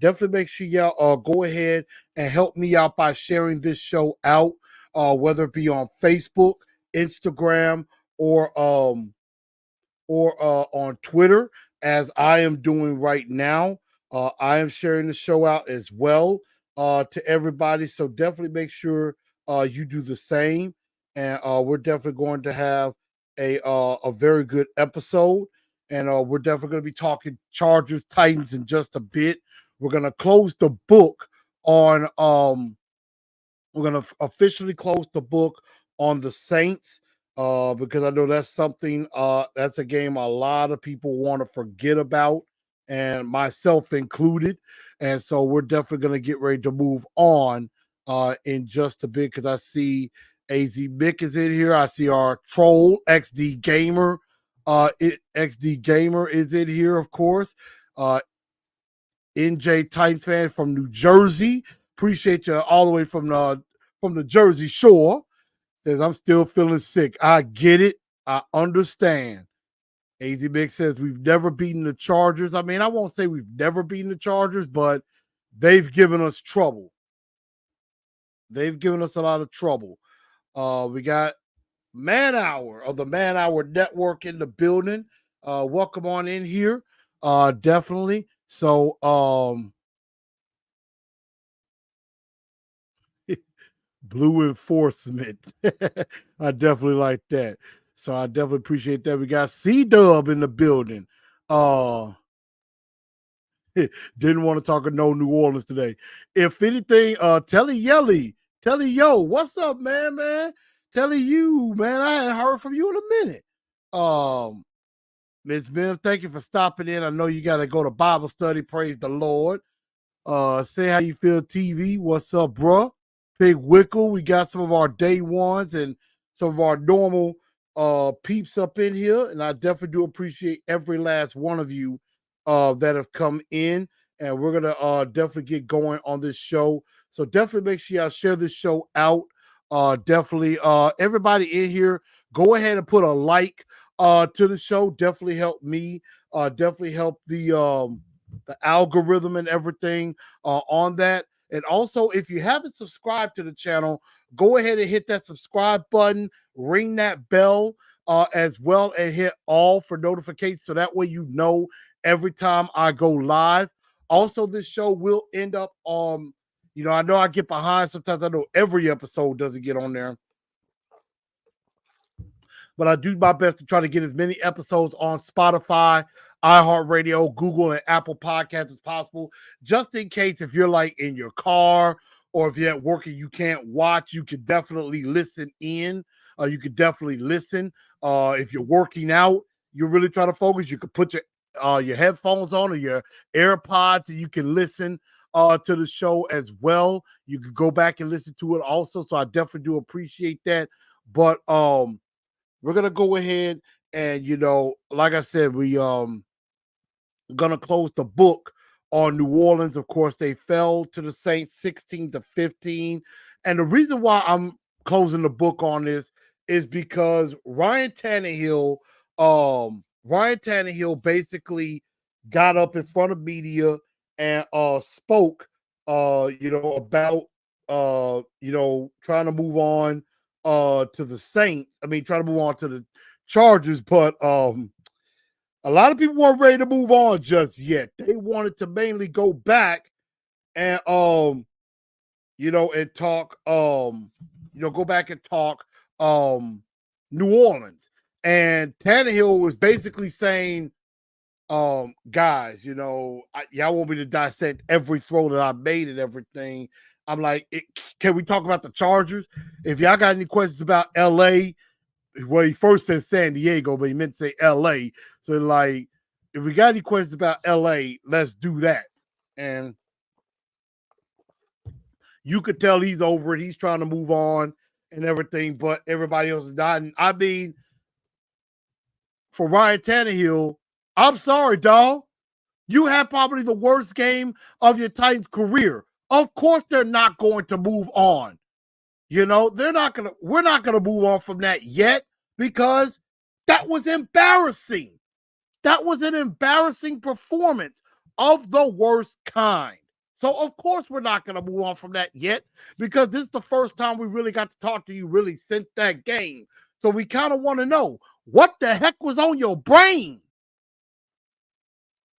definitely make sure y'all go ahead and help me out by sharing this show out, whether it be on Facebook, Instagram, or on Twitter, as I am doing right now. I am sharing the show out as well to everybody. So definitely make sure you do the same. And we're definitely going to have a very good episode. And we're definitely going to be talking Chargers, Titans in just a bit. We're going to close the book on we're going to officially close the book on the Saints because I know that's something, that's a game a lot of people want to forget about, and myself included. And so we're definitely going to get ready to move on in just a bit because I see AZ Mick is in here. I see our troll, XD Gamer. XD Gamer is in here, of course. NJ Titans fan from New Jersey. Appreciate you all the way from the Jersey Shore. Says I'm still feeling sick. I get it. I understand. AZ Big says we've never beaten the Chargers. I mean, I won't say we've never beaten the Chargers, but they've given us trouble. They've given us a lot of trouble. We got Man Hour of the Man Hour Network in the building. Welcome on in here. Definitely. So Blue enforcement. I definitely like that. So I definitely appreciate that. We got C-Dub in the building. Didn't want to talk of no New Orleans today. If anything, Telly Yo, what's up, man? Telly you, man. I hadn't heard from you in a minute. Ms. Bim, thank you for stopping in. I know you got to go to Bible study. Praise the Lord. Say how you feel, TV. What's up, bruh? Big Wickle. We got some of our day ones and some of our normal peeps up in here. And I definitely do appreciate every last one of you that have come in. And we're gonna definitely get going on this show. So definitely make sure y'all share this show out. Definitely everybody in here, go ahead and put a like to the show. Definitely help me. Definitely help the algorithm and everything on that. And also, if you haven't subscribed to the channel, go ahead and hit that subscribe button, ring that bell as well, and hit all for notifications so that way you know every time I go live. Also, this show will end up on, I know I get behind sometimes. I know every episode doesn't get on there, but I do my best to try to get as many episodes on Spotify, iHeartRadio, Google, and Apple Podcasts as possible, just in case if you're like in your car or if you're at work and you can't watch, you can definitely listen in. You can definitely listen. If you're working out, you're really trying to focus, you can put your headphones on or your AirPods and you can listen to the show as well. You can go back and listen to it also. So I definitely do appreciate that. But we're gonna go ahead and like I said, we gonna close the book on New Orleans. Of course, they fell to the Saints 16-15. And the reason why I'm closing the book on this is because Ryan Tannehill basically got up in front of media and spoke about trying to move on to the Saints. I mean, trying to move on to the Chargers, but a lot of people weren't ready to move on just yet. They wanted to mainly go back and and talk go back and talk New Orleans. And Tannehill was basically saying, guys, y'all want me to dissect every throw that I made and everything. I'm like, can we talk about the Chargers? If y'all got any questions about LA, well, he first said San Diego, but he meant to say LA. So, like, if we got any questions about LA, let's do that. And you could tell he's over it. He's trying to move on and everything, but everybody else is not. And I mean, for Ryan Tannehill, I'm sorry, dog. You had probably the worst game of your Titans career. Of course, they're not going to move on. We're not going to move on from that yet because that was embarrassing. That was an embarrassing performance of the worst kind. So, of course, we're not going to move on from that yet because this is the first time we really got to talk to you really since that game. So we kind of want to know what the heck was on your brain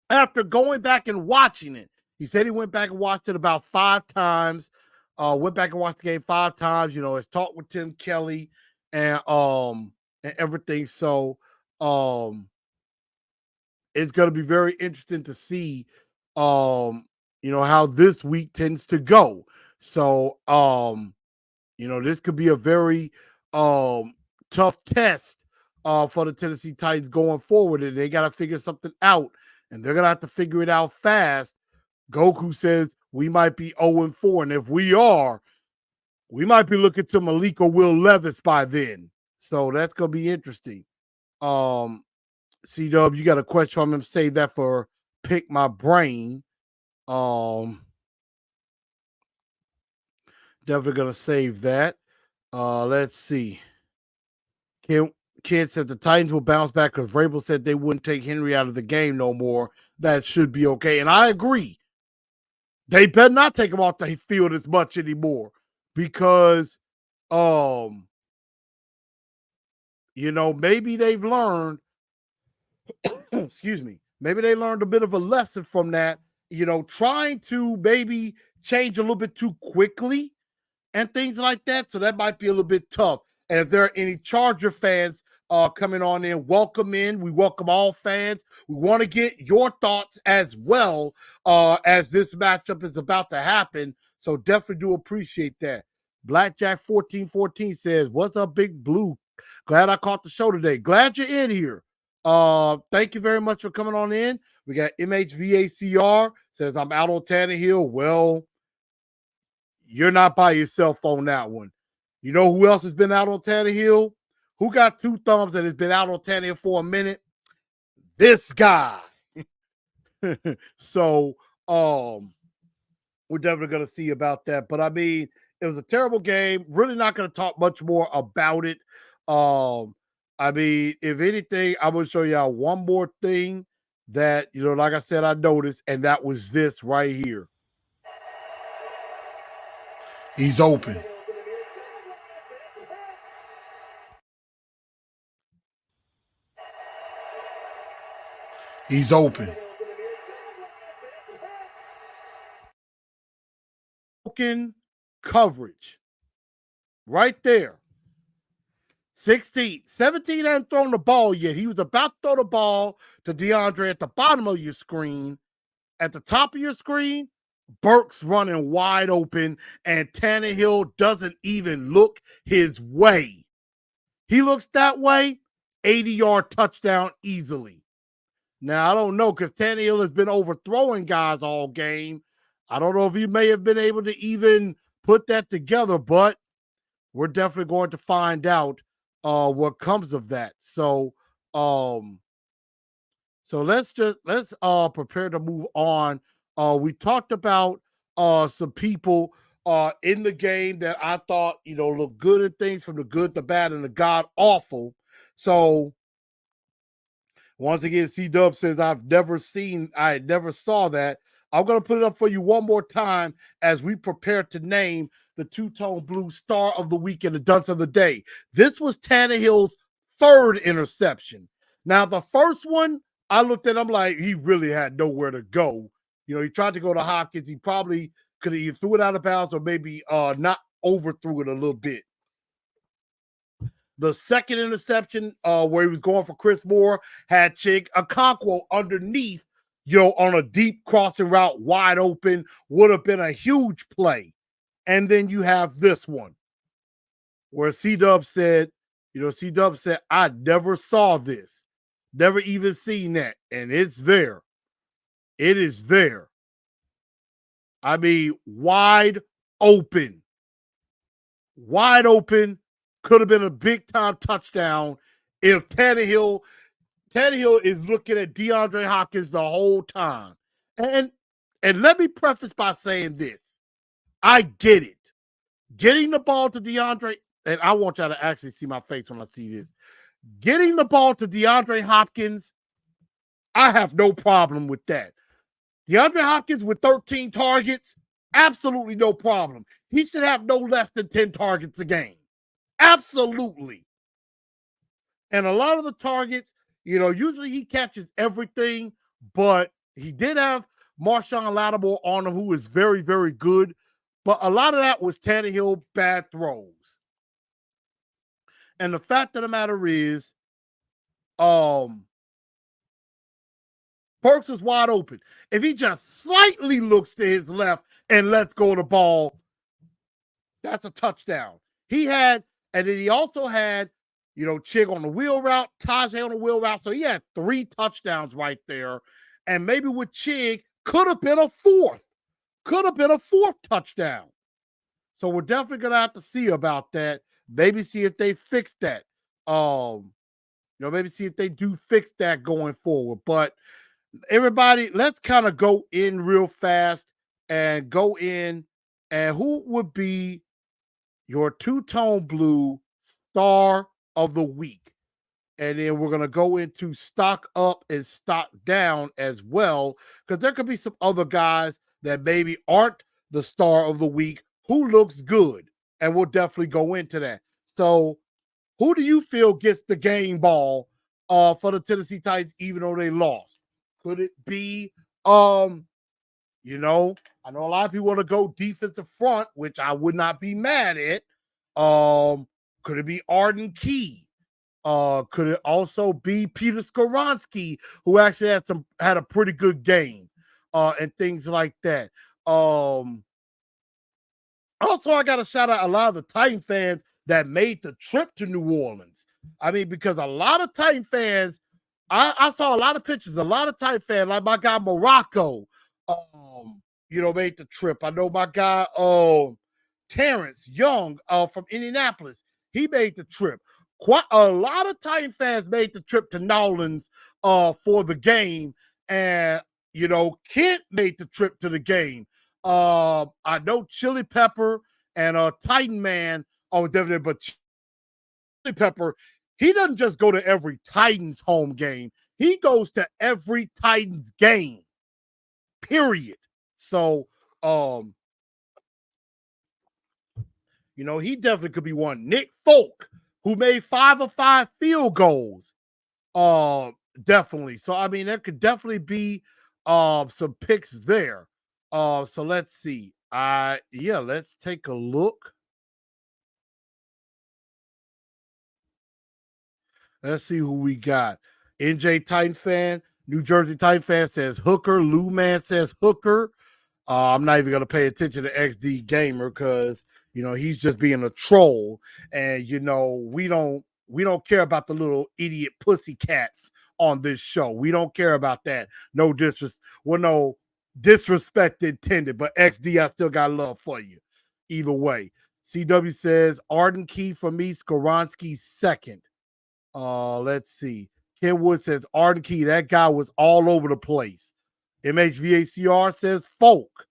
after going back and watching it. He said he went back and watched it about 5 times. Went back and watched the game 5 times. You know, his talk with Tim Kelly and everything. So it's going to be very interesting to see you know, how this week tends to go. So you know, this could be a very tough test for the Tennessee Titans going forward, and they got to figure something out, and they're gonna have to figure it out fast. Goku says we might be 0-4, and if we are, we might be looking to Malik or Will Levis by then. So that's gonna be interesting. C-Dub, you got a question from him? Save that for Pick My Brain. Definitely gonna save that. Let's see. Kid said the Titans will bounce back because Vrabel said they wouldn't take Henry out of the game no more. That should be okay. And I agree. They better not take him off the field as much anymore because, you know, maybe they've learned, excuse me, maybe they learned a bit of a lesson from that, you know, trying to maybe change a little bit too quickly and things like that. So that might be a little bit tough. And if there are any Charger fans coming on in, welcome in. We welcome all fans. We want to get your thoughts as well as this matchup is about to happen. So definitely do appreciate that. Blackjack1414 says, what's up, Big Blue? Glad I caught the show today. Glad you're in here. Thank you very much for coming on in. We got MHVACR says, I'm out on Tannehill. Well, you're not by yourself on that one. You know who else has been out on Tannehill? Who got 2 thumbs and has been out on Tannehill for a minute? This guy. So we're definitely going to see about that. But I mean, it was a terrible game. Really not going to talk much more about it. I mean, if anything, I'm going to show y'all one more thing that, you know, like I said, I noticed, and that was this right here. He's open. He's open. Coverage. Right there. 17 hadn't thrown the ball yet. He was about to throw the ball to DeAndre at the bottom of your screen. At the top of your screen, Burks running wide open, and Tannehill doesn't even look his way. He looks that way, 80-yard touchdown easily. Now, I don't know because Tannehill has been overthrowing guys all game. I don't know if he may have been able to even put that together, but we're definitely going to find out what comes of that. So let's prepare to move on. We talked about some people in the game that I thought, you know, look good at things, from the good, the bad, and the god awful. So once again, C-Dub says, I never saw that. I'm going to put it up for you one more time as we prepare to name the two-tone blue star of the week and the dunce of the day. This was Tannehill's 3rd interception. Now, the first one, I looked at him like he really had nowhere to go. You know, he tried to go to Hopkins. He probably could have either threw it out of bounds or maybe not overthrew it a little bit. The second interception, where he was going for Chris Moore, had Chig Okonkwo underneath, you know, on a deep crossing route, wide open, would have been a huge play. And then you have this one where C-Dub said, I never saw this. Never even seen that. And it's there. It is there. I mean, wide open. Wide open. Could have been a big-time touchdown if Tannehill is looking at DeAndre Hopkins the whole time. And let me preface by saying this. I get it. Getting the ball to DeAndre, and I want y'all to actually see my face when I see this. Getting the ball to DeAndre Hopkins, I have no problem with that. DeAndre Hopkins with 13 targets, absolutely no problem. He should have no less than 10 targets a game. Absolutely. And a lot of the targets, usually he catches everything, but he did have Marshawn Lattimore on him, who is very, very good. But a lot of that was Tannehill bad throws. And the fact of the matter is, Burks is wide open. If he just slightly looks to his left and lets go of the ball, that's a touchdown. And then he also had, Chig on the wheel route, Tajay on the wheel route. So he had 3 touchdowns right there. And maybe with Chig, could have been a fourth touchdown. So we're definitely going to have to see about that. Maybe see if they fix that. Maybe see if they do fix that going forward. But everybody, let's kind of go in real fast and go in. And who would be your two-tone blue star of the week? And then we're going to go into stock up and stock down as well, because there could be some other guys that maybe aren't the star of the week who looks good. And we'll definitely go into that. So who do you feel gets the game ball for the Tennessee Titans, even though they lost? Could it be, I know a lot of people want to go defensive front, which I would not be mad at. Could it be Arden Key? Could it also be Peter Skoronski, who actually had a pretty good game, and things like that. Also, I got to shout out a lot of the Titan fans that made the trip to New Orleans. I mean, because a lot of Titan fans, I saw a lot of pictures, a lot of Titan fans, like my guy Morocco, made the trip. I know my guy Terrence Young from Indianapolis, he made the trip. Quite a lot of Titan fans made the trip to Nolans for the game. And, Kent made the trip to the game. I know Chili Pepper and Titan Man are definitely, but Chili Pepper, he doesn't just go to every Titans home game. He goes to every Titans game, period. So, he definitely could be one. Nick Folk, who made 5 of 5 field goals. Definitely. So, I mean, there could definitely be some picks there. So let's see. Let's take a look. Let's see who we got. NJ Titan fan, New Jersey Titan fan says Hooker. Lou Man says Hooker. I'm not even going to pay attention to XD Gamer because, he's just being a troll. And, we don't care about the little idiot pussy cats on this show. We don't care about that. No disrespect intended. But XD, I still got love for you. Either way. CW says Arden Key for me, Skoronski second. Let's see. Kenwood says Arden Key. That guy was all over the place. MHVACR says Folk.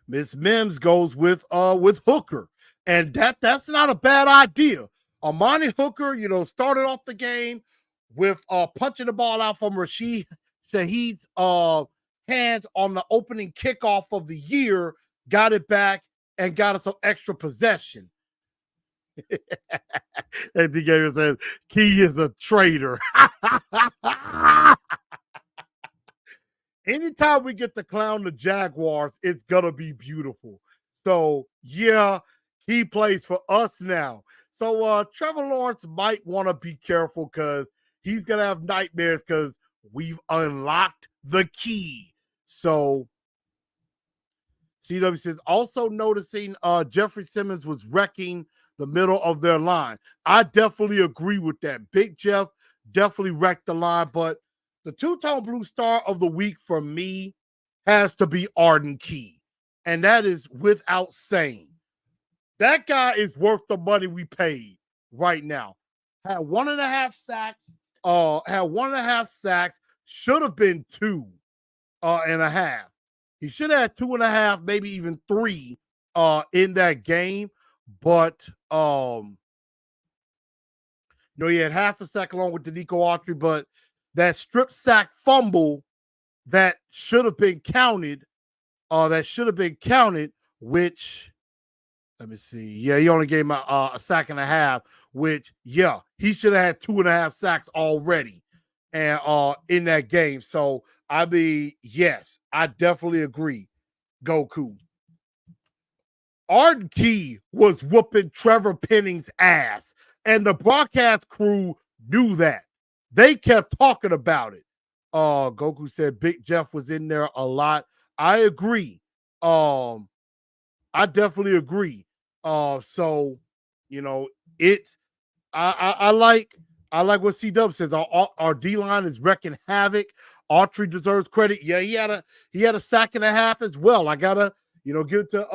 Miss Mims goes with Hooker. And that's not a bad idea. Amani Hooker, started off the game with punching the ball out from Rashid Shaheed's hands on the opening kickoff of the year, got it back, and got us some extra possession. And the game says, Key is a traitor. Anytime we get to clown the Jaguars, it's going to be beautiful. So, yeah, he plays for us now. So, Trevor Lawrence might want to be careful because he's going to have nightmares because we've unlocked the key. So, CW says, also noticing Jeffrey Simmons was wrecking the middle of their line. I definitely agree with that. Big Jeff definitely wrecked the line, but the two-tone blue star of the week for me has to be Arden Key. And that is without saying. That guy is worth the money we paid right now. Had 1.5 sacks. Should have been 2.5. He should have had 2.5, maybe even 3 in that game. But he had half a sack along with Danico Autry, but that strip sack fumble that should have been counted, which, let me see. Yeah, he only gave him a sack and a half, which, yeah, he should have had 2.5 sacks already and in that game. So, I mean, yes, I definitely agree, Goku. Arden Key was whooping Trevor Penning's ass, and the broadcast crew knew that. They kept talking about it. Goku said Big Jeff was in there a lot. I agree. I definitely agree. So you know, it's I like what C-Dub says. Our D line is wrecking havoc. Autry deserves credit. Yeah, he had a sack and a half as well. I gotta give it to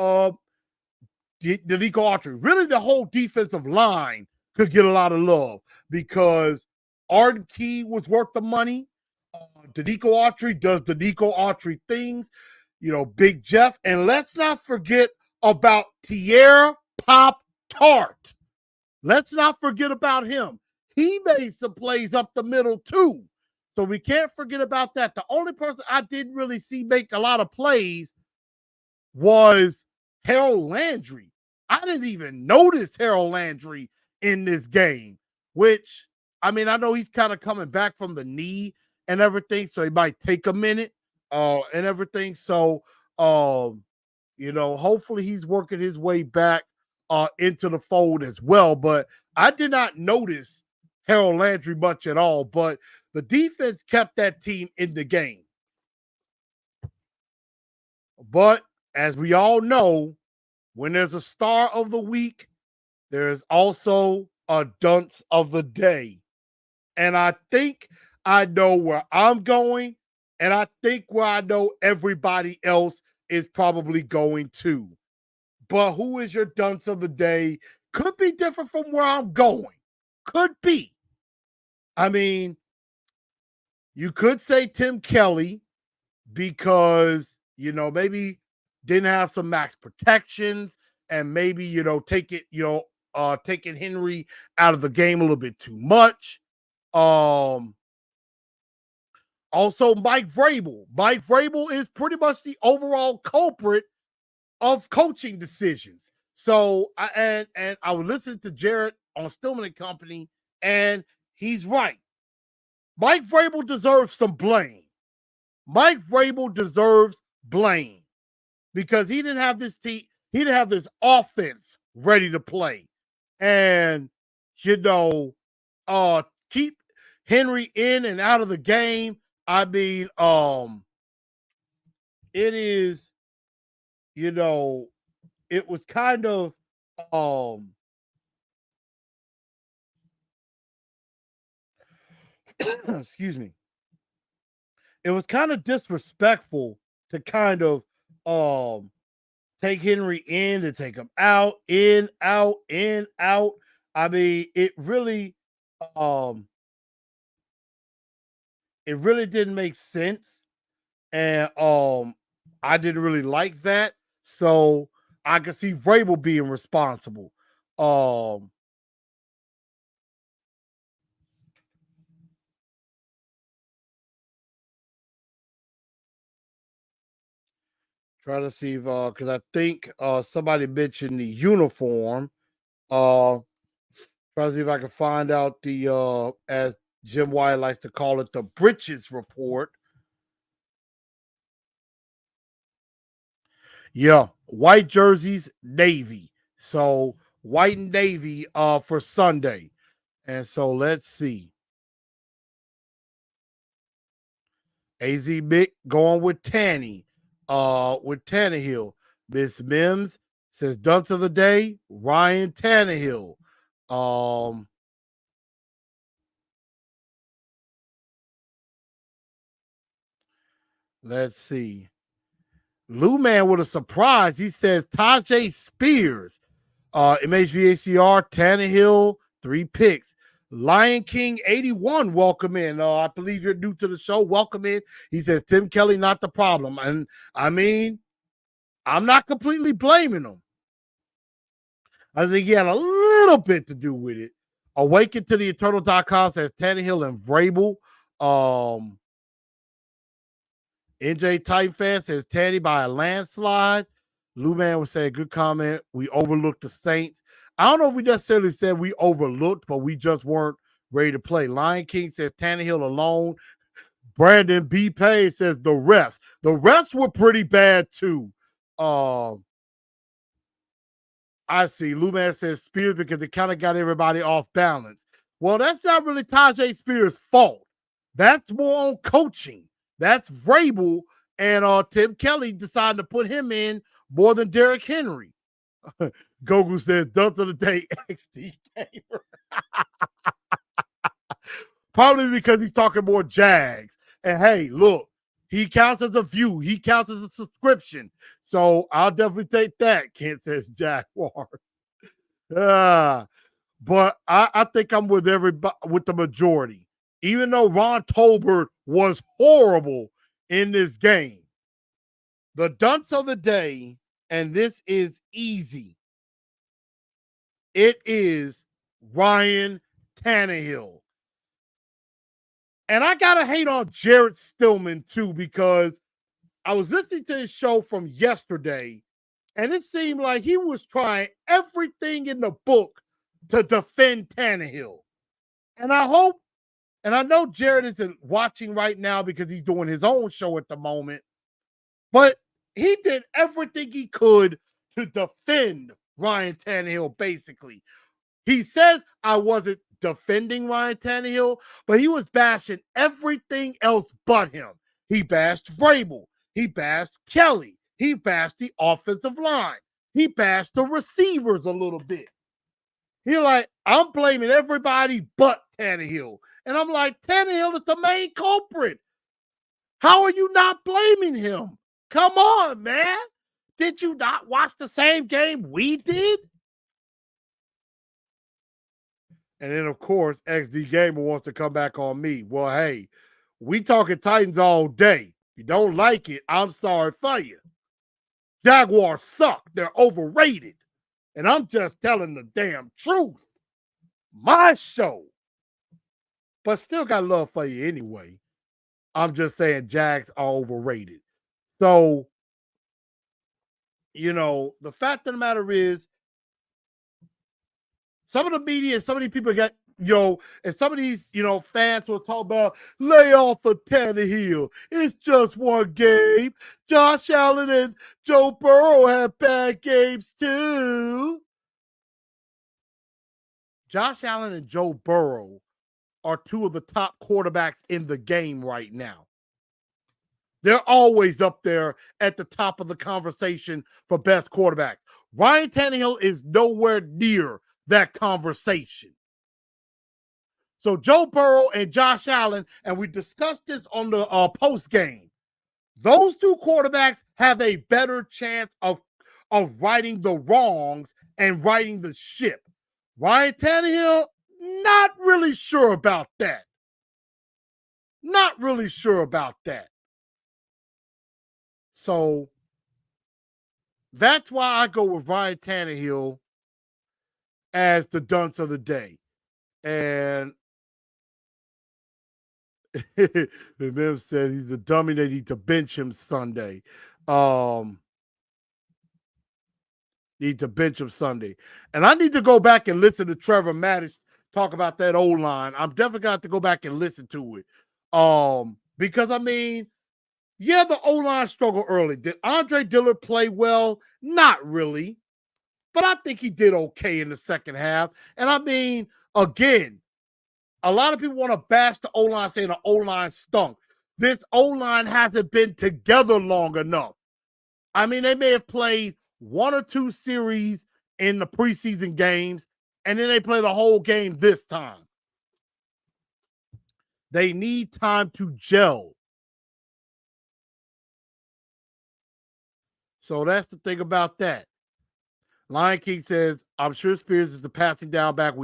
Danico Autry. Really, the whole defensive line could get a lot of love because Arden Key was worth the money. Danico Autry does Danico Autry things. Big Jeff. And let's not forget about Tierra Pop Tart. Let's not forget about him. He made some plays up the middle too. So we can't forget about that. The only person I didn't really see make a lot of plays was Harold Landry. I didn't even notice Harold Landry in this game, which, I mean, I know he's kind of coming back from the knee and everything, so he might take a minute and everything. So, hopefully he's working his way back into the fold as well. But I did not notice Harold Landry much at all, but the defense kept that team in the game. But as we all know, when there's a star of the week, there's also a dunce of the day. And I think I know where I'm going, and I think where I know everybody else is probably going to. But who is your dunce of the day? Could be different from where I'm going. Could be. I mean, you could say Tim Kelly because, maybe didn't have some max protections and maybe, taking Henry out of the game a little bit too much. Also, Mike Vrabel. Mike Vrabel is pretty much the overall culprit of coaching decisions. So, I was listening to Jared on Stillman and Company, and he's right. Mike Vrabel deserves some blame. Mike Vrabel deserves blame because he didn't have this team. He didn't have this offense ready to play, and keep Henry in and out of the game. I mean, it is, it was kind of, excuse me. It was kind of disrespectful to kind of take Henry in to take him out, in, out, in, out. I mean, it really didn't make sense. And I didn't really like that. So I could see Vrabel being responsible. Try to see if because I think somebody mentioned the uniform. Try to see if I can find out the as Jim White likes to call it, the britches report. Yeah, white jerseys, navy. So white and navy for Sunday. And so let's see. AZ Mick going with Tanny, with Tannehill. Miss Mims says dunce of the day, Ryan Tannehill. Let's see. Lou Man with a surprise. He says Tajay Spears, MHVACR, Tannehill, 3 picks. Lion King 81, welcome in. I believe you're new to the show. Welcome in. He says Tim Kelly not the problem. And I mean, I'm not completely blaming him. I think he had a little bit to do with it. Awaken to the Eternal.com says Tannehill and Vrabel. NJ Titan fan says Tanny by a landslide. Lou Man was saying, good comment. We overlooked the Saints. I don't know if we necessarily said we overlooked, but we just weren't ready to play. Lion King says Tannehill alone. Brandon B. Payne says the refs. The refs were pretty bad too. I see. Lou Man says Spears because it kind of got everybody off balance. Well, that's not really Tajay Spears' fault. That's more on coaching. That's Vrabel and Tim Kelly decided to put him in more than Derrick Henry. Gogu says, "Dunk of the day, XD Gamer." Probably because he's talking more Jags. And hey, look, he counts as a view. He counts as a subscription. So I'll definitely take that. Kent says Jaguars. But I think I'm with everybody, with the majority. Even though Ron Tolbert was horrible in this game. The dunce of the day, and this is easy. It is Ryan Tannehill. And I got to hate on Jared Stillman, too, because I was listening to his show from yesterday, and it seemed like he was trying everything in the book to defend Tannehill. And I hope, and I know Jared isn't watching right now because he's doing his own show at the moment, but he did everything he could to defend Ryan Tannehill, basically. He says I wasn't defending Ryan Tannehill, but he was bashing everything else but him. He bashed Vrabel. He bashed Kelly. He bashed the offensive line. He bashed the receivers a little bit. He's like, I'm blaming everybody but Tannehill. And I'm like, Tannehill is the main culprit. How are you not blaming him? Come on, man. Did you not watch the same game we did? And then, of course, XD Gamer wants to come back on me. Well, hey, we talking Titans all day. If you don't like it, I'm sorry for you. Jaguars suck. They're overrated. And I'm just telling the damn truth. My show. But still got love for you anyway. I'm just saying Jags are overrated. So, the fact of the matter is, some of the media, some of these people got, and some of these, fans will talk about lay off of Tannehill. It's just one game. Josh Allen and Joe Burrow have bad games too. Josh Allen and Joe Burrow are two of the top quarterbacks in the game right now. They're always up there at the top of the conversation for best quarterbacks. Ryan Tannehill is nowhere near that conversation. So Joe Burrow and Josh Allen, and we discussed this on the post game, those two quarterbacks have a better chance of righting the wrongs and righting the ship. Ryan Tannehill, not really sure about that. Not really sure about that. So that's why I go with Ryan Tannehill as the dunce of the day. And the man said he's a dummy. They need to bench him Sunday. Need to bench him Sunday. And I need to go back and listen to Trevor Mattis talk about that O-line. I'm definitely going to have to go back and listen to it. Because, yeah, the O-line struggled early. Did Andre Dillard play well? Not really. But I think he did okay in the second half. And again, a lot of people want to bash the O-line, saying the O-line stunk. This O-line hasn't been together long enough. They may have played one or two series in the preseason games, and then they play the whole game this time. They need time to gel. So that's the thing about that. Lion King says, I'm sure Spears is the passing down back.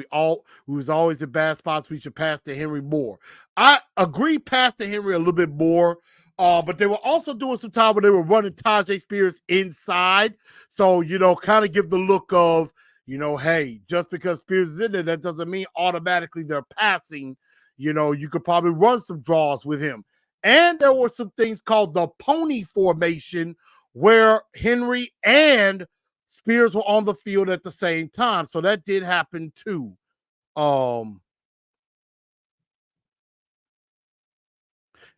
Who's always in bad spots. We should pass to Henry more. I agree, pass to Henry a little bit more. But they were also doing some time where they were running Tajay Spears inside. So, kind of give the look of, hey, just because Spears is in there, that doesn't mean automatically they're passing, You could probably run some draws with him. And there were some things called the pony formation where Henry and Spears were on the field at the same time. So that did happen too. And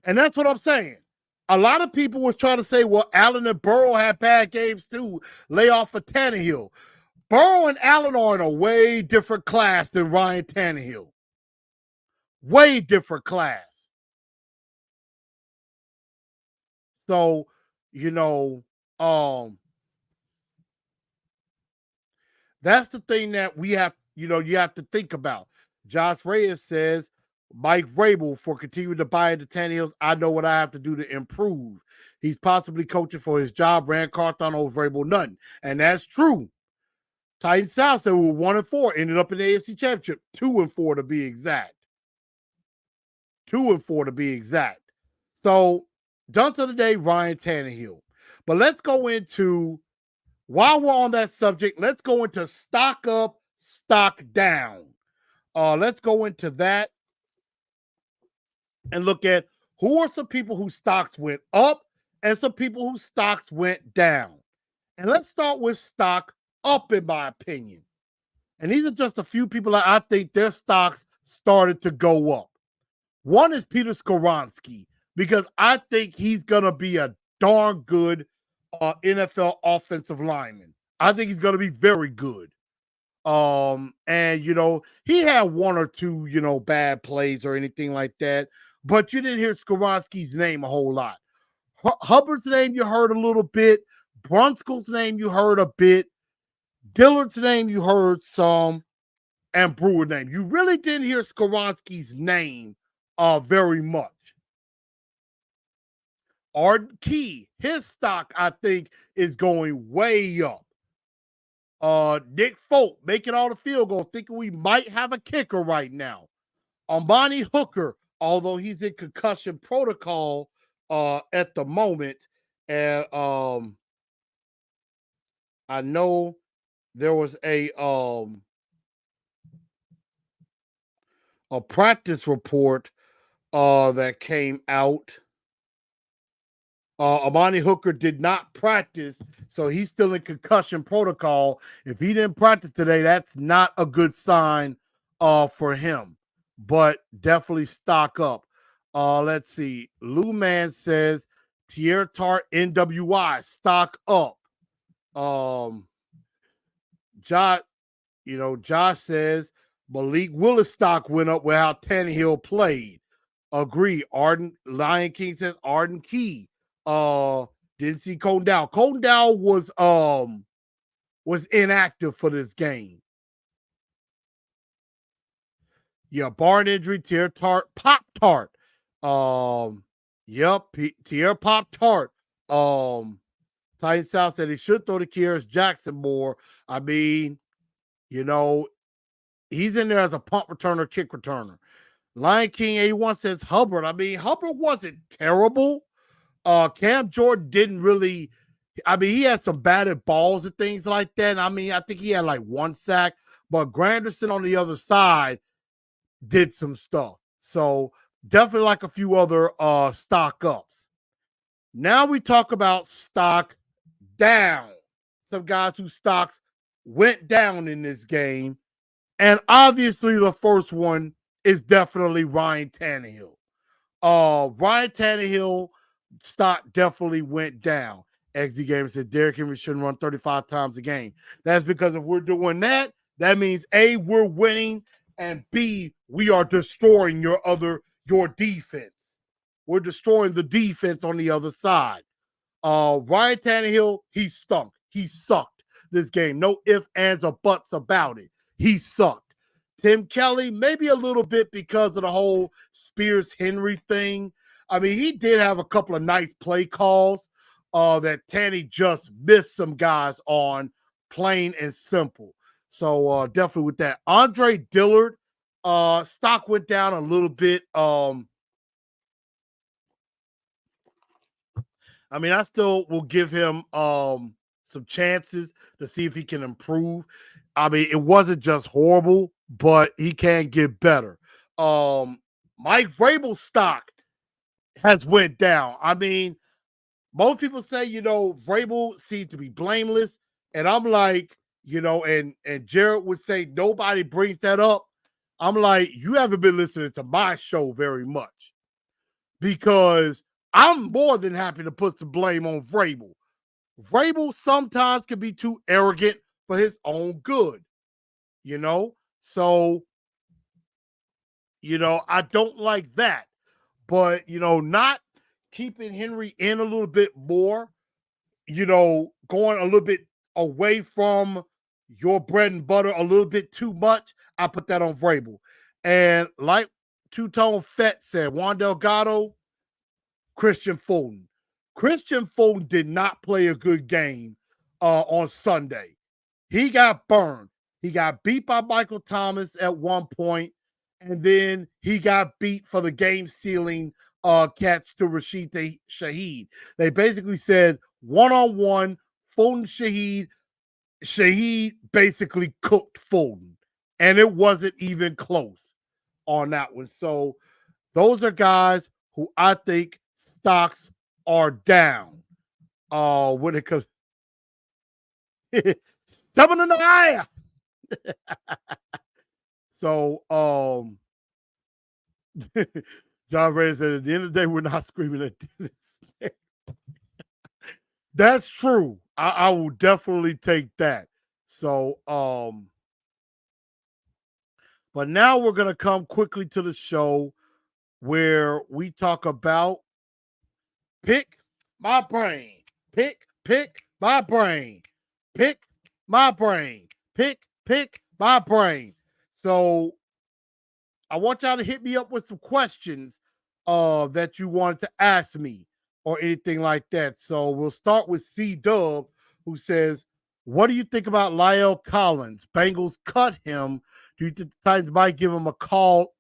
that's what I'm saying. A lot of people was trying to say, well, Allen and Burrow had bad games too. Lay off of Tannehill. Burrow and Allen are in a way different class than Ryan Tannehill. Way different class. So, that's the thing that we have, you have to think about. Josh Reyes says, Mike Vrabel, for continuing to buy into Tannehill's, I know what I have to do to improve. He's possibly coaching for his job. Ran Carthon over Vrabel, none. And that's true. Titan South said we were 1-4, ended up in the AFC Championship, 2-4 to be exact. 2-4 to be exact. So, done to the day, Ryan Tannehill. But let's go into, while we're on that subject, let's go into stock up, stock down. Let's go into that and look at who are some people whose stocks went up and some people whose stocks went down. And let's start with stock up, in my opinion. And these are just a few people that I think their stocks started to go up. One is Peter Skoronski, because I think he's going to be a darn good NFL offensive lineman. I think he's going to be very good. And, he had one or two, bad plays or anything like that. But you didn't hear Skoronski's name a whole lot. Hubbard's name you heard a little bit. Brunskill's name you heard a bit. Dillard's name you heard some. And Brewer's name. You really didn't hear Skoronski's name very much. Arden Key, his stock, I think, is going way up. Nick Folk making all the field goals, thinking we might have a kicker right now. Amani Hooker, although he's in concussion protocol at the moment, and I know there was a practice report that came out. Amani Hooker did not practice, so he's still in concussion protocol. If he didn't practice today, that's not a good sign for him. But definitely stock up. Let's see. Lou Man says Tierre Tart NWI stock up. Josh says Malik Willis stock went up with how Tannehill played. Agree. Lion King says Arden Key. Didn't see Colton Dow. Colton Dow was inactive for this game. Yeah, barn injury, Tierre Tart, Pop Tart. Tierre Pop Tart. Titan South said he should throw to Kearis Jackson more. I mean, he's in there as a punt returner, kick returner. Lion King 81 says Hubbard. I mean, Hubbard wasn't terrible. Cam Jordan didn't really, he had some batted balls and things like that. I think he had like one sack, but Granderson on the other side did some stuff. So definitely like a few other stock ups. Now we talk about stock down. Some guys whose stocks went down in this game. And obviously the first one is definitely Ryan Tannehill. Ryan Tannehill stock definitely went down. XD Gamer said Derrick Henry shouldn't run 35 times a game. That's because if we're doing that, that means A, we're winning, and B, we are destroying your defense. We're destroying the defense on the other side. Ryan Tannehill, he stunk. He sucked this game. No ifs, ands, or buts about it. He sucked. Tim Kelly, maybe a little bit because of the whole Spears-Henry thing. He did have a couple of nice play calls that Tanny just missed some guys on, plain and simple. So definitely with that. Andre Dillard, stock went down a little bit. I still will give him some chances to see if he can improve. It wasn't just horrible, but he can get better. Mike Vrabel's stock has went down. I mean, most people say, Vrabel seems to be blameless. And I'm like, and Jared would say nobody brings that up. I'm like, you haven't been listening to my show very much, because I'm more than happy to put some blame on Vrabel. Vrabel sometimes can be too arrogant for his own good, So, I don't like that. But, not keeping Henry in a little bit more, going a little bit away from your bread and butter a little bit too much, I put that on Vrabel. And like Two-Tone Fett said, Juan Delgado, Christian Fulton. Christian Fulton did not play a good game on Sunday. He got burned. He got beat by Michael Thomas at one point, and then he got beat for the game-sealing catch to Rashid Shaheed. They basically said one-on-one, Fulton Shaheed. Shaheed basically cooked Fulton, and it wasn't even close on that one. So those are guys who I think stocks are down when it comes. Coming in the eye. So, John Ray said, at the end of the day, we're not screaming at Dennis. That's true. I will definitely take that. So, but now we're going to come quickly to the show where we talk about pick my brain, pick my brain, pick my brain, pick my brain. So I want y'all to hit me up with some questions that you wanted to ask me or anything like that. So we'll start with C-Dub, who says, what do you think about Lyle Collins? Bengals cut him. Do you think the Titans might give him a call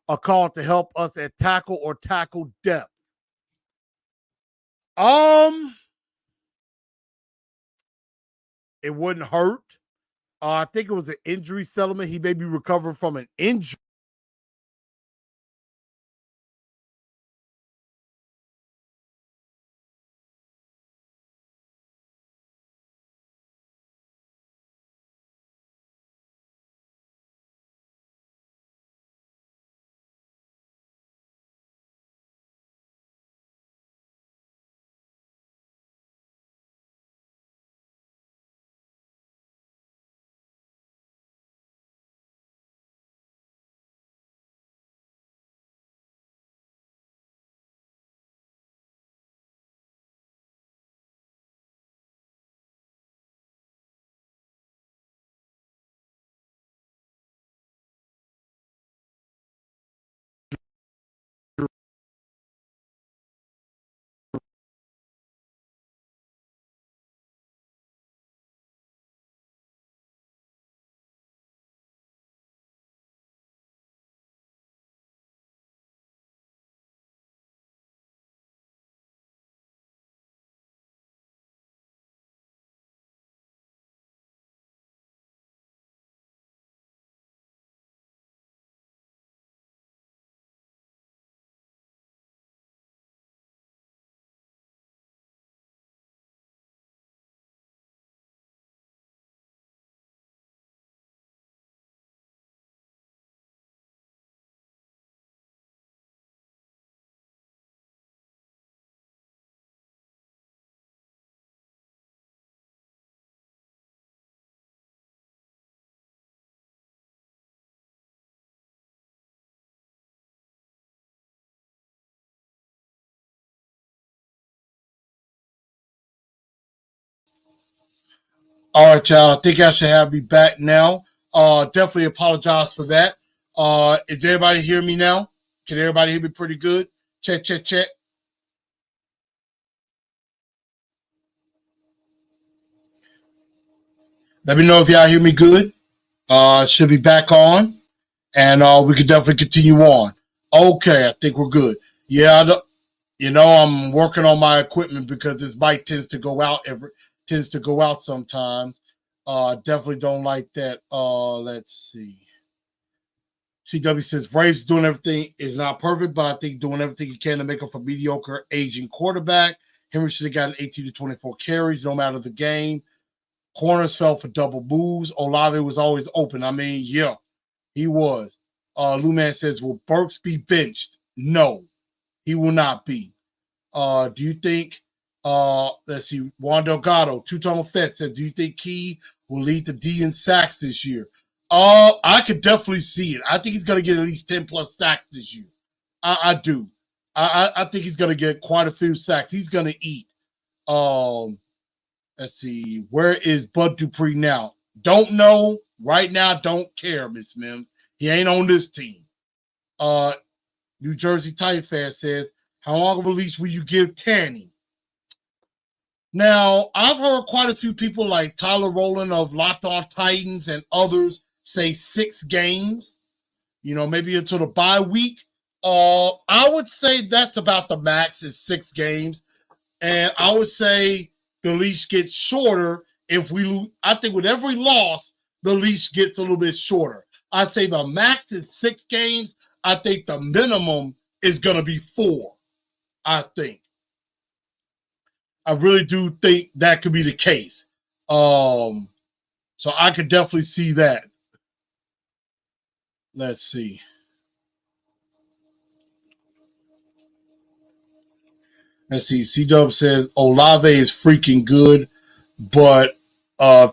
to help us at tackle or tackle depth? It wouldn't hurt. I think it was an injury settlement. He may be recovering from an injury. All right, y'all. I think I should have me back now. Definitely apologize for that. Is everybody hear me now? Can everybody hear me pretty good? Check, check, check. Let me know if y'all hear me good. Should be back on, and we could definitely continue on. Okay, I think we're good. Yeah, I'm working on my equipment because this mic tends to go out sometimes. Definitely don't like that. Let's see. CW says Braves doing everything is not perfect, but I think doing everything you can to make up for mediocre aging quarterback. Henry should have gotten 18 to 24 carries, no matter the game. Corners fell for double moves. Olave was always open. I mean, yeah, he was. Lou Man says, will Burks be benched? No, he will not be. Do you think, let's see, Juan Delgado, two-tone Fett said, do you think Key will lead the D in sacks this year? I could definitely see it. I think he's going to get at least 10 plus sacks this year. I do. I think he's going to get quite a few sacks. He's going to eat. Let's see. Where is Bud Dupree now? Don't know. Right now, don't care, Miss Mims. He ain't on this team. New Jersey Titan fan says, how long of a leash will you give Tanny? Now, I've heard quite a few people like Tyler Rowland of Locked On Titans and others say 6 games, maybe until the bye week. I would say that's about the max is 6 games. And I would say the leash gets shorter if we lose. I think with every loss, the leash gets a little bit shorter. I say the max is 6 games. I think the minimum is going to be 4, I think. I really do think that could be the case. So I could definitely see that. Let's see. C-Dub says Olave is freaking good, but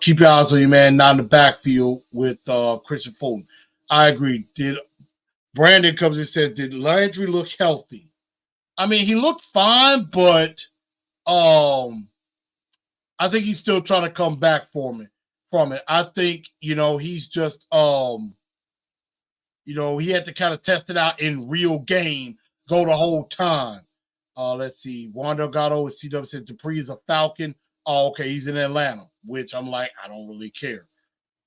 keep your eyes on your man, not in the backfield with Christian Fulton. I agree. Brandon comes and says, did Landry look healthy? I mean, he looked fine, but I think he's still trying to come back from it. I think, he's just, he had to kind of test it out in real game, go the whole time. Let's see. Juan Delgado with CW said Dupree is a Falcon. Oh, okay, he's in Atlanta, which I'm like, I don't really care.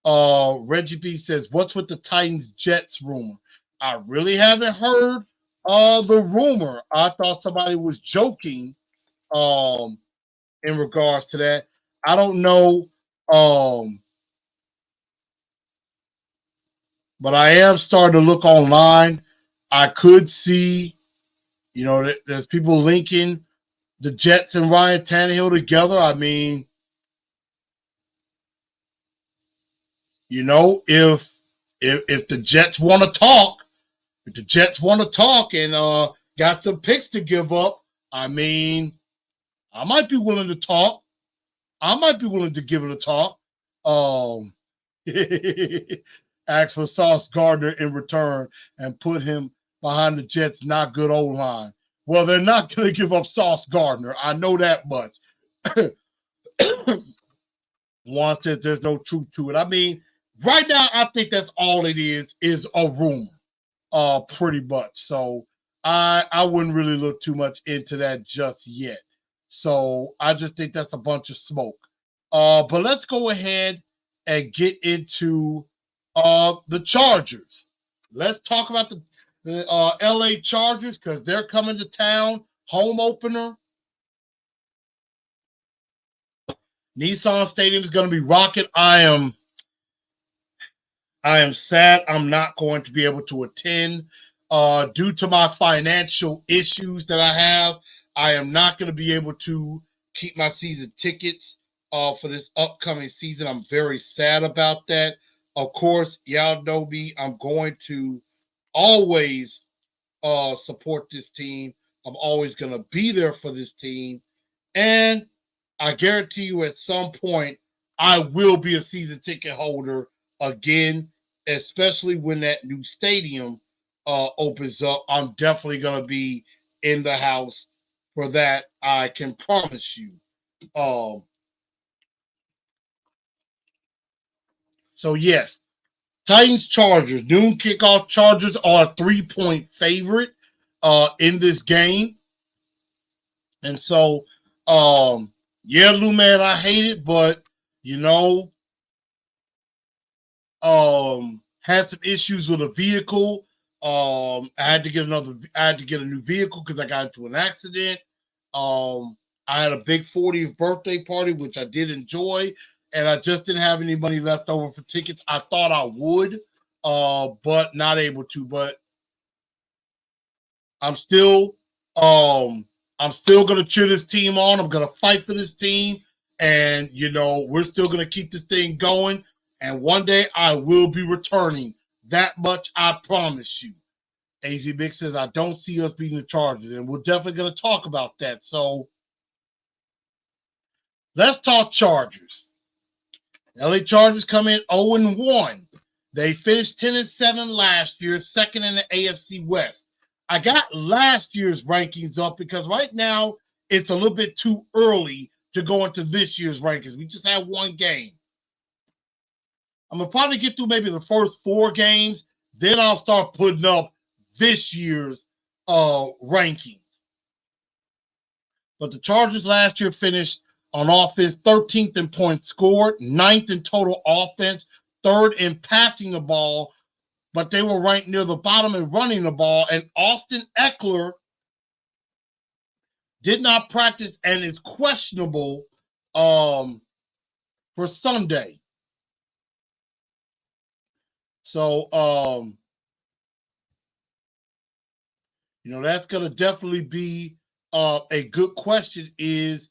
Reggie B says, what's with the Titans Jets rumor? I really haven't heard the rumor. I thought somebody was joking in regards to that. I don't know. But I am starting to look online. I could see, there's people linking the Jets and Ryan Tannehill together. I mean, if the Jets want to talk, and got some picks to give up, I mean, I might be willing to talk. I might be willing to give it a talk. Ask for Sauce Gardner in return and put him behind the Jets' not good O-line. Well, they're not going to give up Sauce Gardner. I know that much. Juan says there's no truth to it. I mean, right now, I think that's all it is a rumor, pretty much. So I wouldn't really look too much into that just yet. So I just think that's a bunch of smoke. But let's go ahead and get into the Chargers. Let's talk about the LA Chargers because they're coming to town. Home opener. Nissan Stadium is going to be rocking. I am sad I'm not going to be able to attend due to my financial issues that I have. I am not going to be able to keep my season tickets for this upcoming season. I'm very sad about that. Of course, y'all know me. I'm going to always support this team. I'm always going to be there for this team. And I guarantee you at some point, I will be a season ticket holder again, especially when that new stadium opens up. I'm definitely going to be in the house for that. I can promise you. So, yes, Titans Chargers, noon kickoff. Chargers are a 3-point favorite in this game. And so, yeah, Lou Man, I hate it, but had some issues with a vehicle. I had to get a new vehicle because I got into an accident. I had a big 40th birthday party, which I did enjoy, and I just didn't have any money left over for tickets. I thought I would, but not able to. But I'm still gonna cheer this team on. I'm gonna fight for this team, and we're still gonna keep this thing going. And one day I will be returning. That much I promise you. AZ Big says I don't see us beating the Chargers, and we're definitely gonna talk about that. So let's talk Chargers. LA Chargers come in 0-1. They finished 10-7 last year, second in the AFC West. I got last year's rankings up because right now it's a little bit too early to go into this year's rankings. We just had one game. I'm going to probably get through maybe the first 4 games. Then I'll start putting up this year's rankings. But the Chargers last year finished on offense 13th in points scored, 9th in total offense, 3rd in passing the ball, but they were ranked near the bottom in running the ball. And Austin Eckler did not practice and is questionable for Sunday. So, that's going to definitely be a good question is,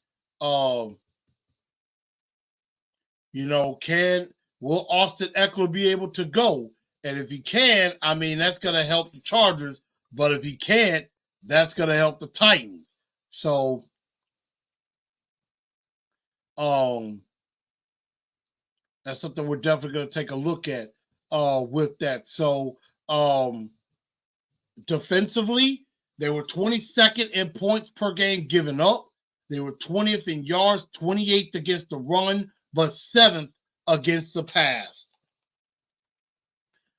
will Austin Eckler be able to go? And if he can, that's going to help the Chargers. But if he can't, that's going to help the Titans. So, that's something we're definitely going to take a look at with that. So, defensively, they were 22nd in points per game given up. They were 20th in yards, 28th against the run, but 7th against the pass.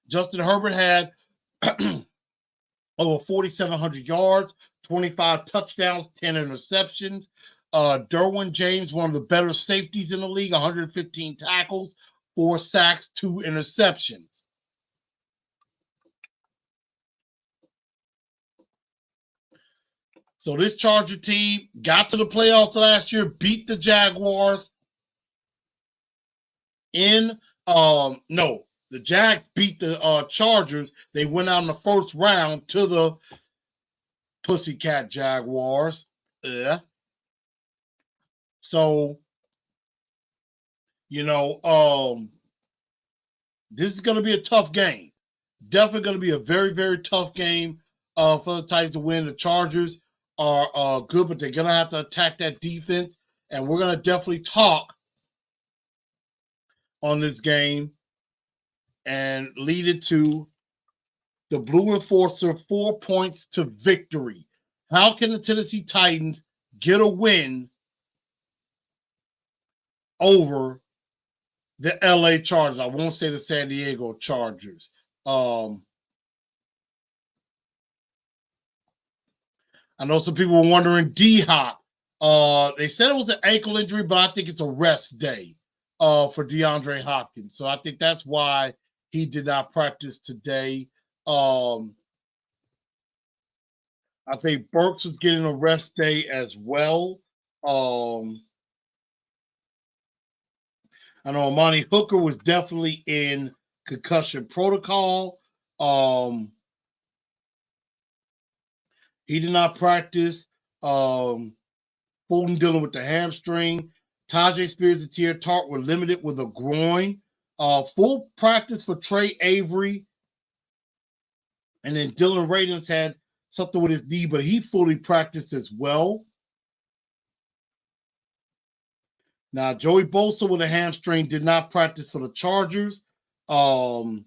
Justin Herbert had over 4,700 yards, 25 touchdowns, 10 interceptions. Derwin James, one of the better safeties in the league, 115 tackles, 4 sacks, 2 interceptions. So this Charger team got to the playoffs last year, beat the Jaguars the Jags beat the Chargers. They went out in the first round to the Pussycat Jaguars. So, this is going to be a tough game. Definitely going to be a very, very tough game for the Titans to win. The Chargers are good, but they're going to have to attack that defense. And we're going to definitely talk on this game and lead it to the Blue Enforcer 4 points to victory. How can the Tennessee Titans get a win over the LA Chargers? I won't say the San Diego Chargers. I know some people were wondering D-Hop. They said it was an ankle injury, but I think it's a rest day for DeAndre Hopkins. So I think that's why he did not practice today. I think Burks was getting a rest day as well. I know Amani Hooker was definitely in concussion protocol. He did not practice. Fulton dealing with the hamstring. Tajay Spears and Tier Tart were limited with a groin. Full practice for Trey Avery. And then Dylan Radins had something with his knee, but he fully practiced as well. Now, Joey Bosa with a hamstring did not practice for the Chargers. Austin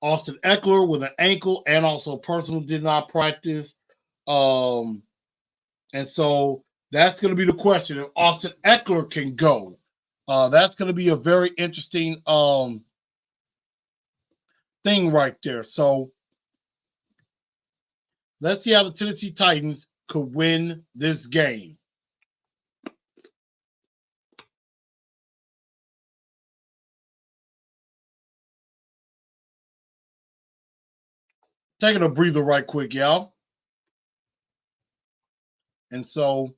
Eckler with an ankle and also personal did not practice. And so that's going to be the question. If Austin Eckler can go, that's going to be a very interesting thing right there. So let's see how the Tennessee Titans could win this game. Taking a breather right quick, y'all. And so,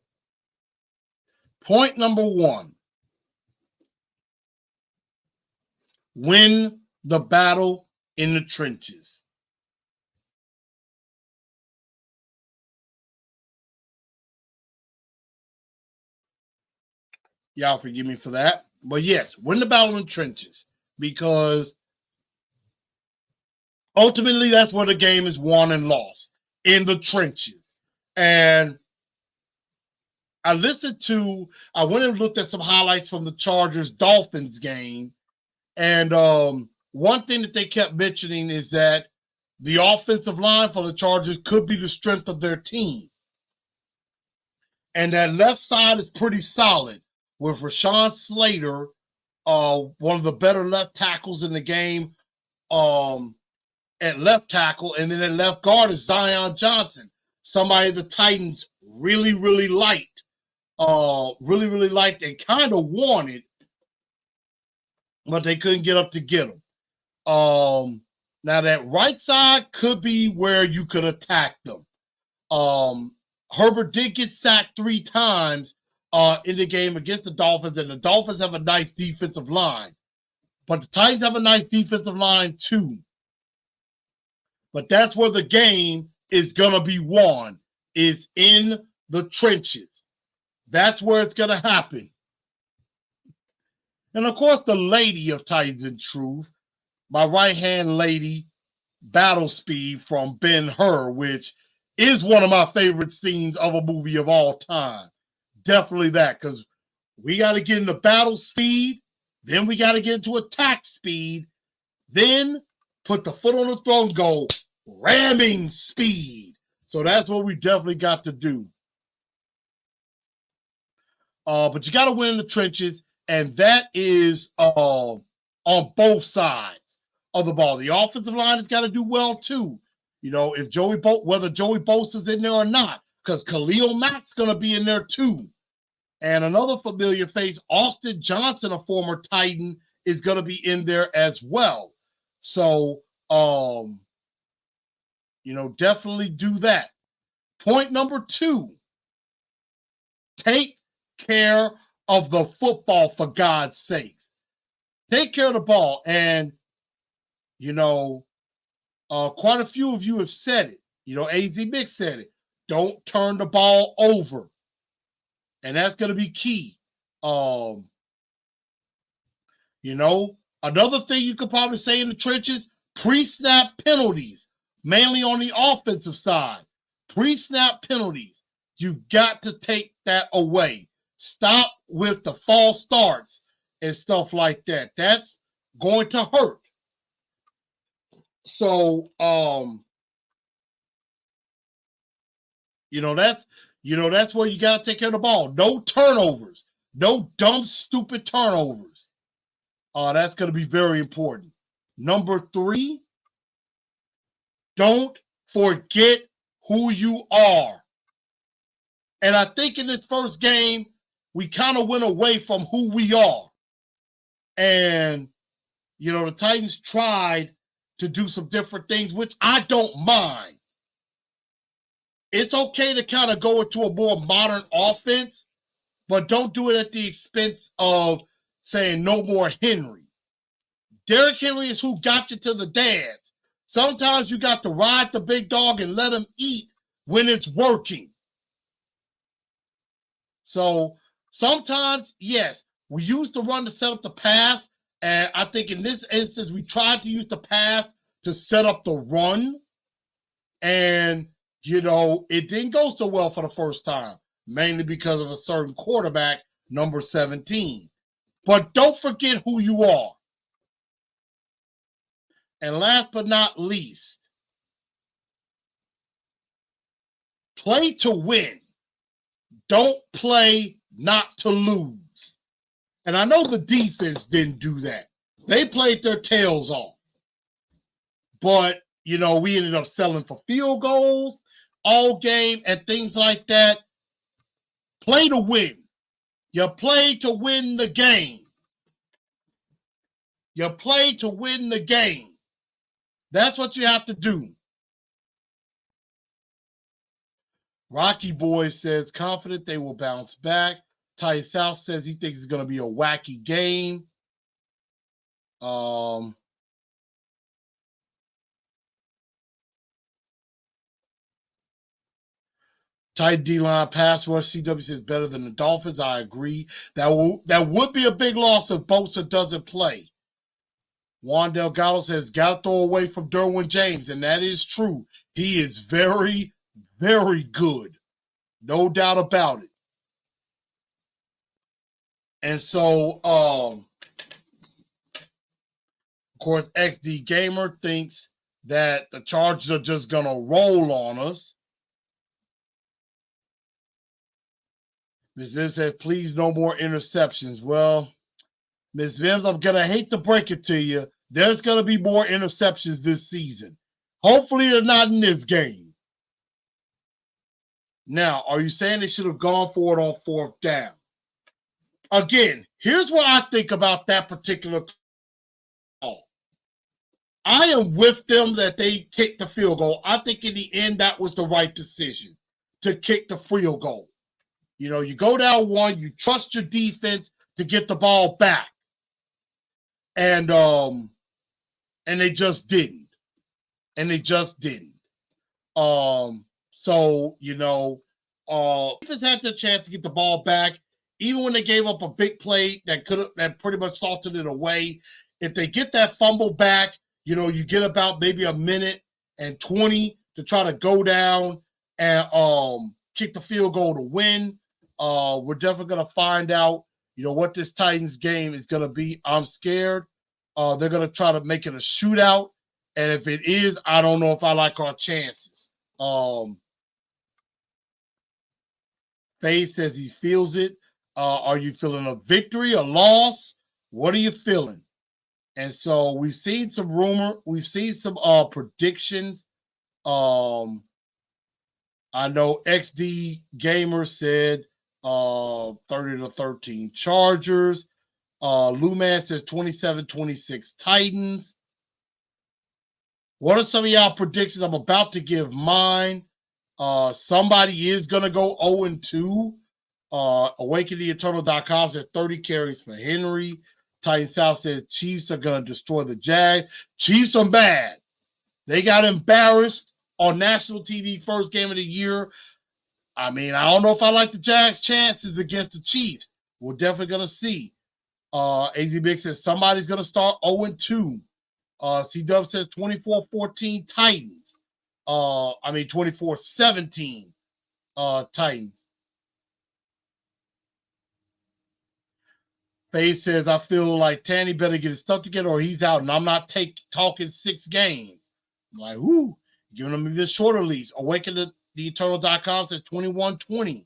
point number 1. Win the battle in the trenches. Y'all forgive me for that. But yes, win the battle in the trenches, because ultimately that's where the game is won and lost, in the trenches. And I went and looked at some highlights from the Chargers-Dolphins game. And one thing that they kept mentioning is that the offensive line for the Chargers could be the strength of their team. And that left side is pretty solid, with Rashawn Slater, one of the better left tackles in the game, at left tackle, and then at left guard is Zion Johnson, somebody the Titans really, really liked. Really liked and kind of wanted, but they couldn't get up to get him. Now that right side could be where you could attack them. Herbert did get sacked 3 times in the game against the Dolphins, and the Dolphins have a nice defensive line. But the Titans have a nice defensive line too. But that's where the game is going to be won, is in the trenches. That's where it's going to happen. And of course, the lady of Titans in Truth, my right-hand lady, Battle Speed from Ben-Hur, which is one of my favorite scenes of a movie of all time. Definitely that, because we got to get into battle speed, then we got to get into attack speed, then put the foot on the throat and go ramming speed. So that's what we definitely got to do. But you got to win in the trenches, and that is on both sides of the ball. The offensive line has got to do well too. You know, if whether Joey Bosa's in there or not, because Khalil Mack's going to be in there too. And another familiar face, Austin Johnson, a former Titan, is going to be in there as well. So, definitely do that. Point number 2, take care of the football, for God's sakes. Take care of the ball. And, quite a few of you have said it. AZ Mick said it. Don't turn the ball over. And that's going to be key. Another thing you could probably say in the trenches, pre-snap penalties, mainly on the offensive side. Pre-snap penalties. You got to take that away. Stop with the false starts and stuff like that. That's going to hurt. So, that's where you got to take care of the ball. No turnovers. No dumb, stupid turnovers. That's going to be very important. Number 3, don't forget who you are. And I think in this first game, we kind of went away from who we are. And, the Titans tried to do some different things, which I don't mind. It's okay to kind of go into a more modern offense, but don't do it at the expense of saying no more Henry. Derrick Henry is who got you to the dance. Sometimes you got to ride the big dog and let him eat when it's working. So sometimes, yes, we used to run to set up the pass, and I think in this instance, we tried to use the pass to set up the run, and, it didn't go so well for the first time, mainly because of a certain quarterback, number 17. But don't forget who you are. And last but not least, play to win. Don't play not to lose. And I know the defense didn't do that. They played their tails off. But, we ended up selling for field goals all game and things like that. Play to win. You play to win the game. You play to win the game. That's what you have to do. Rocky Boy says, confident they will bounce back. Ty South says he thinks it's going to be a wacky game. Tight D-line pass rush. CW says better than the Dolphins. I agree. That would be a big loss if Bosa doesn't play. Juan Delgado says, got to throw away from Derwin James, and that is true. He is very, very good. No doubt about it. And so, of course, XD Gamer thinks that the Chargers are just going to roll on us. Ms. Vims says, please, no more interceptions. Well, Ms. Vims, I'm going to hate to break it to you. There's going to be more interceptions this season. Hopefully, they're not in this game. Now, are you saying they should have gone for it on fourth down? Again, here's what I think about that particular call. I am with them that they kicked the field goal. I think in the end, that was the right decision to kick the field goal. You know, you go down one, you trust your defense to get the ball back. And they just didn't. So, you know, defense had the chance to get the ball back, even when they gave up a big play that pretty much salted it away. If they get that fumble back, you know, you get about maybe a minute and 20 to try to go down and kick the field goal to win. We're definitely going to find out, you know, what this Titans game is going to be. I'm scared. They're going to try to make it a shootout. And if it is, I don't know if I like our chances. Faye says he feels it. Are you feeling a victory, a loss? What are you feeling? And so we've seen some rumor. We've seen some predictions. I know XD Gamer said 30-13 Chargers. Lou Man says 27-26 Titans. What are some of y'all predictions? I'm about to give mine. Somebody is going to go 0-2. AwakenTheEternal.com says 30 carries for Henry. Titan South says Chiefs are going to destroy the Jags. Chiefs are bad. They got embarrassed on national TV first game of the year. I mean, I don't know if I like the Jags' chances against the Chiefs. We're definitely going to see. AZ Big says somebody's going to start 0-2. C-Dub says 24-14 Titans. 24-17 Titans. Faye says, I feel like Tanny better get his stuff together or he's out, and I'm not talking 6 games. I'm like, whoo, giving him even shorter leash. AwakenTheEternal.com says 21-20.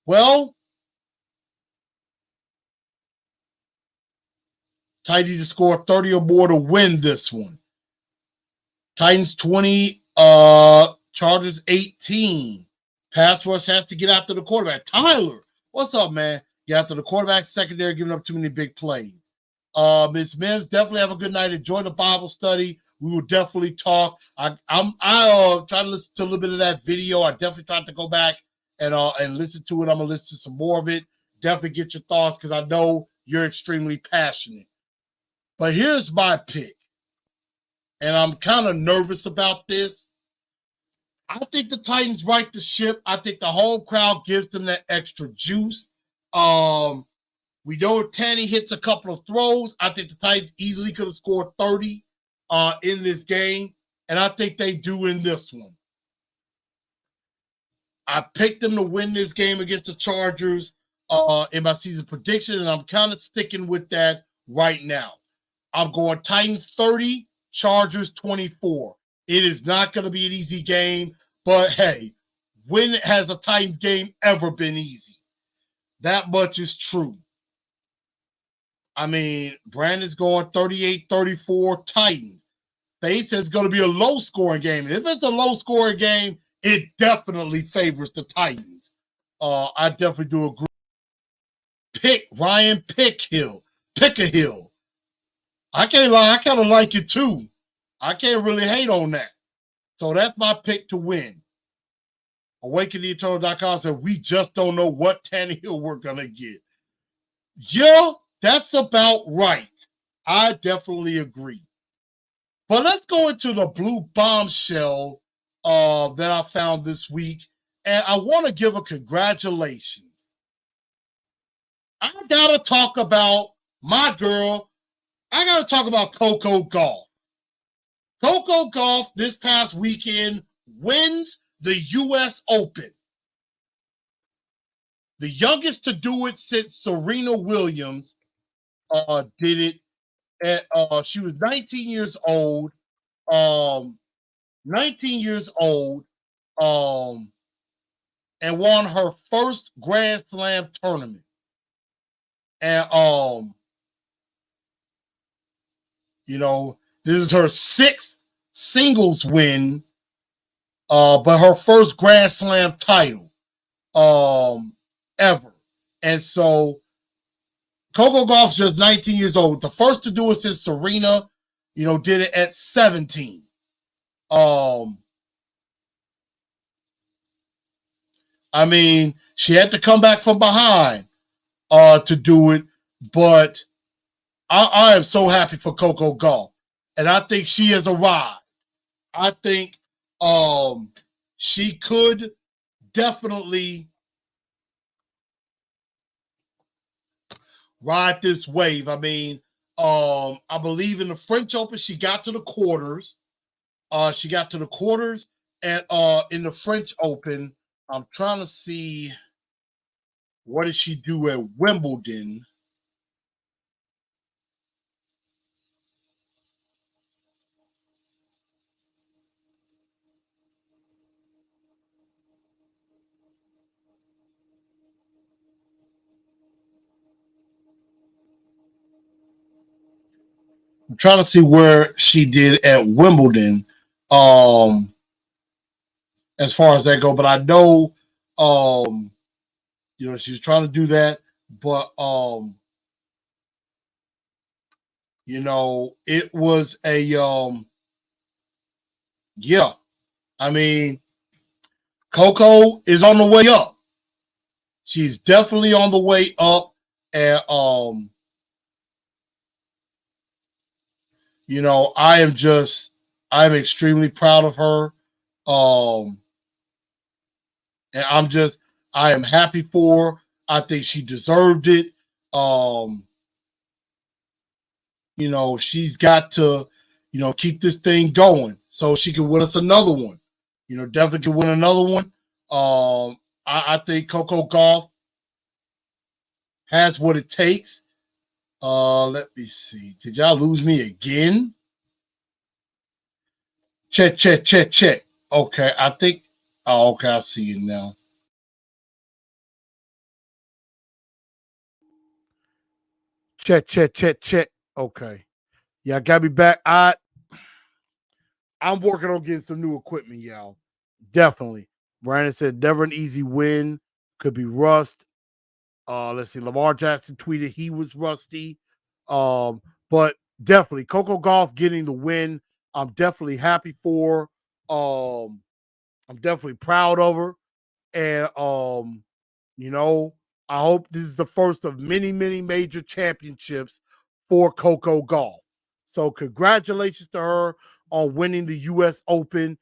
Well, Titans to score 30 or more to win this one. Titans 20, Chargers 18. Pass rush has to get after the quarterback. Tyler, what's up, man? Get after the quarterback, secondary, giving up too many big plays. Ms. Mims, definitely have a good night. Enjoy the Bible study. We will definitely talk. I try to listen to a little bit of that video. I definitely tried to go back and listen to it. I'm gonna listen to some more of it. Definitely get your thoughts because I know you're extremely passionate. But here's my pick, and I'm kind of nervous about this. I think the Titans right the ship. I think the home crowd gives them that extra juice. We know Tanny hits a couple of throws. I think the Titans easily could have scored 30 in this game, and I think they do in this one. I picked them to win this game against the Chargers in my season prediction, and I'm kind of sticking with that right now. I'm going Titans 30, Chargers 24. It is not going to be an easy game, but hey, when has a Titans game ever been easy? That much is true. I mean, Brandon's going 38-34 Titans. Faye says it's going to be a low-scoring game. And if it's a low-scoring game, it definitely favors the Titans. I definitely do agree. Ryan Pickhill. I can't lie. I kind of like it too. I can't really hate on that. So that's my pick to win. AwakenTheEternal.com said, we just don't know what Tannehill we're going to get. Yeah, that's about right. I definitely agree. But let's go into the blue bombshell that I found this week. And I want to give a congratulations. I got to talk about my girl. I got to talk about Coco Gauff. Coco Gauff this past weekend wins the U.S. Open. The youngest to do it since Serena Williams did it. She was 19 years old. 19 years old. And won her first Grand Slam tournament. And this is her sixth singles win, but her first Grand Slam title ever. And so Coco Gauff's just 19 years old. The first to do it since Serena, did it at 17. I mean, she had to come back from behind to do it, but I am so happy for Coco Gauff, and I think she has arrived. I think she could definitely ride this wave. I mean, I believe in the French Open, she got to the quarters. She got to the quarters, and in the French Open, I'm trying to see what did she do at Wimbledon. I'm trying to see where she did at Wimbledon, as far as that go. But I know, she was trying to do that, but it was a yeah. I mean, Coco is on the way up. She's definitely on the way up, and I'm extremely proud of her. And I am happy for her. I think she deserved it. She's got to, keep this thing going so she can win us another one. Definitely can win another one. I think Coco Gauff has what it takes. Let me see. Did y'all lose me again? Check. Okay, I think. Oh, okay, I see you now. Check. Okay. Yeah, got me back. I'm working on getting some new equipment, y'all. Definitely. Brandon said never an easy win. Could be rust. Let's see. Lamar Jackson tweeted he was rusty. But definitely Coco Gauff getting the win. I'm definitely happy for her. I'm definitely proud of her. And I hope this is the first of many, many major championships for Coco Gauff. So congratulations to her on winning the U.S. Open.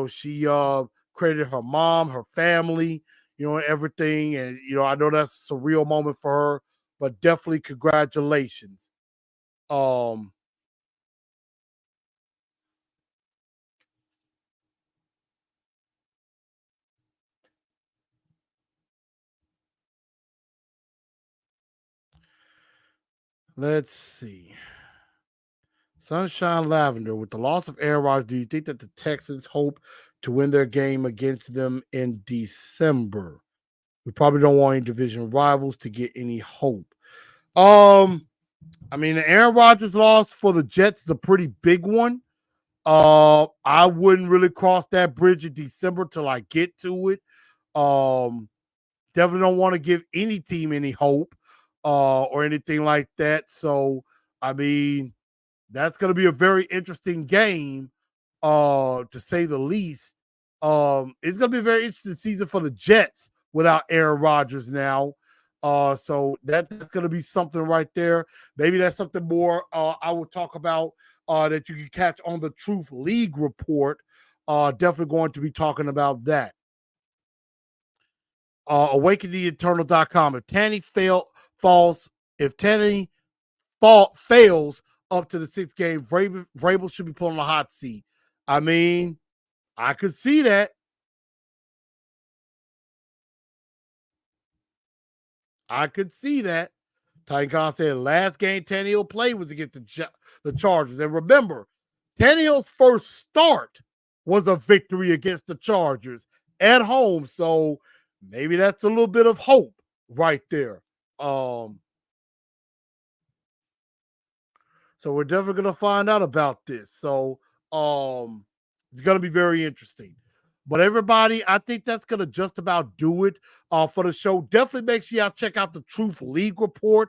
She credited her mom, her family, and everything. And, I know that's a surreal moment for her, but definitely congratulations. Let's see. Sunshine Lavender, with the loss of Aaron Rodgers, do you think that the Texans hope to win their game against them in December? We probably don't want any division rivals to get any hope. I mean, the Aaron Rodgers loss for the Jets is a pretty big one. I wouldn't really cross that bridge in December till I get to it. Definitely don't want to give any team any hope or anything like that. So, I mean, that's going to be a very interesting game, to say the least. It's going to be a very interesting season for the Jets without Aaron Rodgers now. So that's going to be something right there. Maybe that's something more I will talk about that you can catch on the Truth League report. Definitely going to be talking about that. awakentheeternal.com. If Tanny fails up to the 6th game, Vrabel should be put on the hot seat. I mean, I could see that. Titan Khan said last game Tannehill played was against the Chargers. And remember, Tannehill's first start was a victory against the Chargers at home. So maybe that's a little bit of hope right there. So we're definitely going to find out about this. So it's going to be very interesting. But everybody, I think that's going to just about do it for the show. Definitely make sure y'all check out the Truth League report.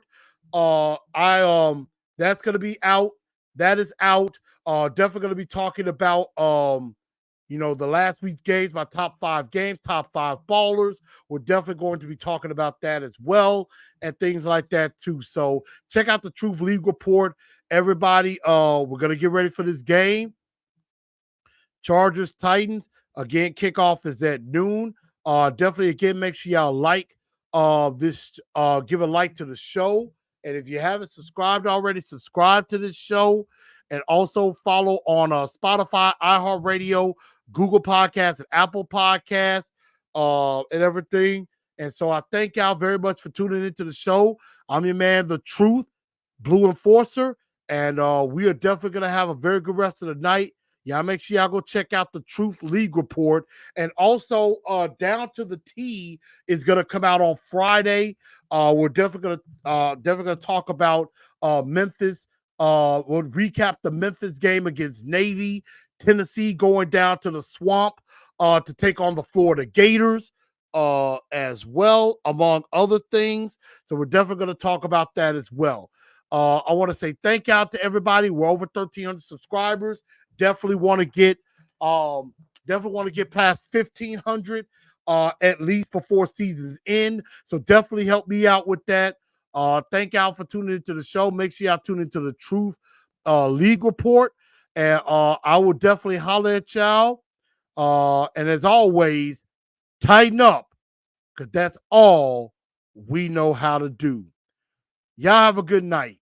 That's going to be out. That is out. Definitely going to be talking about the last week's games, my top 5 games, top 5 ballers. We're definitely going to be talking about that as well and things like that too. So check out the Truth League report. Everybody, we're going to get ready for this game. Chargers, Titans. Again, kickoff is at noon. Definitely, again, make sure y'all like this. Give a like to the show. And if you haven't subscribed already, subscribe to this show. And also follow on Spotify, iHeartRadio, Google Podcasts, and Apple Podcasts, and everything. And so I thank y'all very much for tuning into the show. I'm your man, The Truth, Blue Enforcer. And we are definitely going to have a very good rest of the night. Yeah, make sure y'all go check out the Truth League report. And also, Down to the T is going to come out on Friday. We're definitely gonna talk about Memphis. We'll recap the Memphis game against Navy. Tennessee going down to the Swamp to take on the Florida Gators as well, among other things. So we're definitely going to talk about that as well. I want to say thank you out to everybody. We're over 1,300 subscribers. Definitely want to get past 1,500 at least before season's end. So definitely help me out with that. Thank y'all for tuning into the show. Make sure y'all tune into the Truth League report. And I will definitely holler at y'all. And as always, tighten up, because that's all we know how to do. Y'all have a good night.